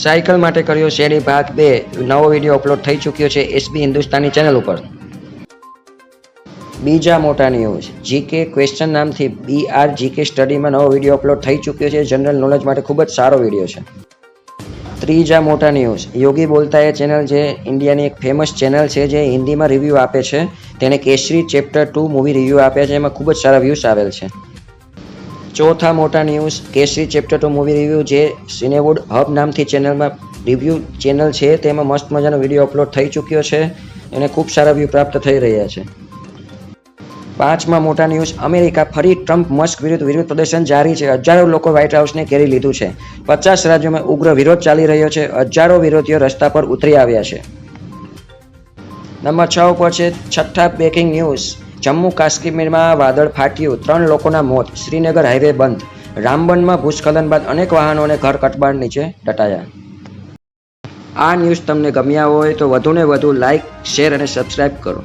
Cycle માટે કર્યો શેરી ભાગ 2 નવો વિડીયો અપલોડ થઈ ચૂક્યો છે એસબી હિન્દુસ્તાની ચેનલ ઉપર। બીજા મોટા ન્યૂઝ જીકે ક્વેશ્ચન નામથી બીઆર જીકે સ્ટડીમાં નવો વિડીયો અપલોડ થઈ ચૂક્યો છે। જનરલ નોલેજ માટે ખૂબ જ સારો વિડીયો છે। ત્રીજા મોટા ન્યૂઝ યોગી બોલતા એ ચેનલ જે ઇન્ડિયાની એક ફેમસ ચેનલ છે જે હિન્દીમાં રિવ્યૂ આપે છે, તેને કેસરી ચેપ્ટર 2 મૂવી રિવ્યૂ આપ્યા છે, એમાં ખૂબ જ સારા વ્યૂઝ આવેલ છે। ચોથા મોટા ન્યૂઝ કેસરી ચેપ્ટર 2 મૂવી રિવ્યૂ જે સિનેવુડ હબ નામથી ચેનલમાં રિવ્યૂ ચેનલ છે તેમાં મસ્ત મજાનો વિડીયો અપલોડ થઈ ચૂક્યો છે, એને ખૂબ સારા વ્યૂ પ્રાપ્ત થઈ રહ્યા છે। પાંચમા મોટા ન્યૂઝ અમેરિકા ફરી ટ્રમ્પ મસ્ક વિરુદ્ધ પ્રદર્શન જારી છે। હજારો લોકો વ્હાઇટ હાઉસને ઘેરી લીધું છે। 50 રાજ્યોમાં ઉગ્ર વિરોધ ચાલી રહ્યો છે। હજારો વિરોધીઓ રસ્તા પર ઉતરી આવ્યા છે। નંબર 6 ઉપર છે છઠ્ઠા બ્રેકિંગ ન્યૂઝ જમ્મુ કાશ્મીરમાં વાદળ ફાટ્યું, 3 લોકોના મોત, શ્રીનગર હાઈવે બંધ, રામબનમાં ભૂસ્ખલન બાદ અનેક વાહનો અને ઘર કટબાણ નીચે દટાયા। આ ન્યૂઝ તમને ગમ્યા હોય તો વધુને વધુ લાઇક, શેર અને સબસ્ક્રાઇબ કરો।